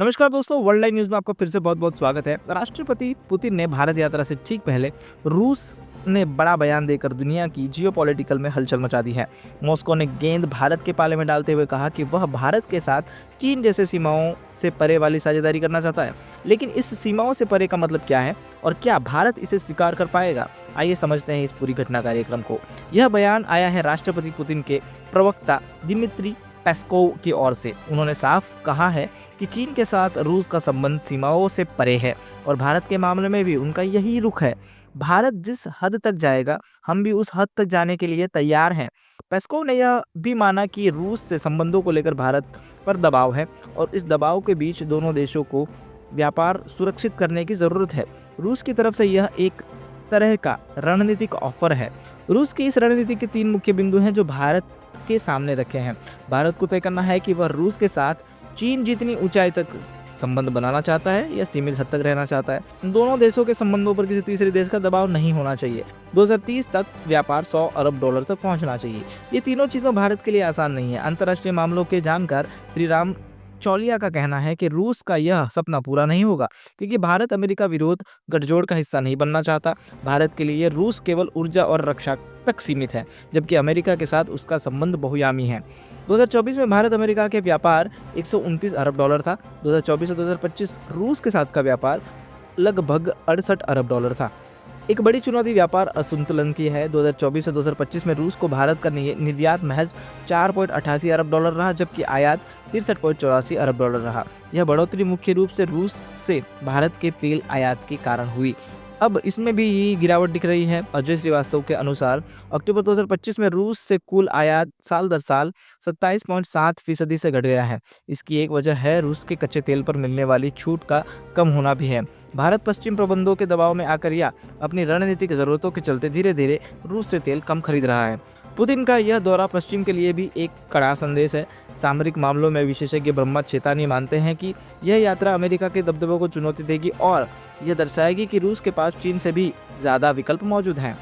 नमस्कार दोस्तों, world live news में आपका फिर से बहुत-बहुत स्वागत है। राष्ट्रपति पुतिन ने भारत यात्रा से ठीक पहले रूस ने बड़ा बयान देकर दुनिया की जियोपॉलिटिकल में हलचल मचा दी है। मॉस्को ने गेंद भारत के पाले में डालते हुए कहा कि वह भारत के साथ चीन जैसे सीमाओं से परे वाली साझेदारी करना चाहता है। लेकिन इस सीमाओं से परे का मतलब क्या है और क्या भारत इसे स्वीकार कर पाएगा? आइए समझते हैं इस पूरी घटना कार्यक्रम को। यह बयान आया है राष्ट्रपति पुतिन के प्रवक्ता दिमित्री पेस्कोव की ओर से। उन्होंने साफ कहा है कि चीन के साथ रूस का संबंध सीमाओं से परे है और भारत के मामले में भी उनका यही रुख है। भारत जिस हद तक जाएगा, हम भी उस हद तक जाने के लिए तैयार हैं। पेस्कोव ने यह भी माना कि रूस से संबंधों को लेकर भारत पर दबाव है और इस दबाव के बीच दोनों देशों को व्यापार सुरक्षित करने की ज़रूरत है। रूस की तरफ से यह एक तरह का रणनीतिक ऑफर है। रूस की इस रणनीति के 3 मुख्य बिंदु हैं जो भारत के सामने रखे हैं। भारत को तय करना है कि वह रूस के साथ चीन जितनी ऊंचाई तक संबंध बनाना चाहता है या सीमित हद तक रहना चाहता है। दोनों देशों के संबंधों पर किसी तीसरे देश का दबाव नहीं होना चाहिए। 2030 तक व्यापार $100 अरब तक पहुंचना चाहिए। ये तीनों चीज़ें भारत के लिए आसान नहीं है। अंतर्राष्ट्रीय मामलों के जानकार श्री राम चौलिया का कहना है कि रूस का यह सपना पूरा नहीं होगा क्योंकि भारत अमेरिका विरोध गठजोड़ का हिस्सा नहीं बनना चाहता। भारत के लिए रूस केवल ऊर्जा और रक्षा तक सीमित है, जबकि अमेरिका के साथ उसका संबंध बहुआयामी है। 2024 में भारत अमेरिका के व्यापार $129 अरब था। 2024 और 2025 रूस के साथ का व्यापार लगभग $68 अरब था। एक बड़ी चुनौती व्यापार असंतुलन की है। 2024 से 2025 में रूस को भारत का निर्यात महज $4.88 अरब रहा, जबकि आयात $63.84 अरब रहा। यह बढ़ोतरी मुख्य रूप से रूस से भारत के तेल आयात के कारण हुई। अब इसमें भी गिरावट दिख रही है। अजय श्रीवास्तव के अनुसार अक्टूबर 2025 में रूस से कुल आयात साल दर साल 27.7% से घट गया है। इसकी एक वजह है रूस के कच्चे तेल पर मिलने वाली छूट का कम होना भी है। भारत पश्चिम प्रबंधों के दबाव में आकर या अपनी रणनीतिक जरूरतों के चलते धीरे धीरे रूस से तेल कम खरीद रहा है। पुतिन का यह दौरा पश्चिम के लिए भी एक कड़ा संदेश है। सामरिक मामलों में विशेषज्ञ ब्रह्मा चेतानी मानते हैं कि यह यात्रा अमेरिका के दबदबे को चुनौती देगी और यह दर्शाएगी कि रूस के पास चीन से भी ज़्यादा विकल्प मौजूद हैं।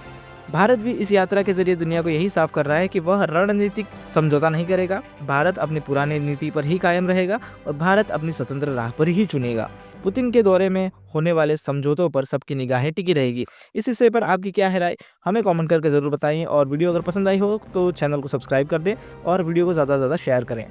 भारत भी इस यात्रा के जरिए दुनिया को यही साफ कर रहा है कि वह रणनीतिक समझौता नहीं करेगा। भारत अपनी पुरानी नीति पर ही कायम रहेगा और भारत अपनी स्वतंत्र राह पर ही चुनेगा। पुतिन के दौरे में होने वाले समझौतों पर सबकी निगाहें टिकी रहेगी। इस विषय पर आपकी क्या है राय, हमें कमेंट करके ज़रूर बताइए और वीडियो अगर पसंद आई हो तो चैनल को सब्सक्राइब कर दें और वीडियो को ज़्यादा से ज़्यादा शेयर करें।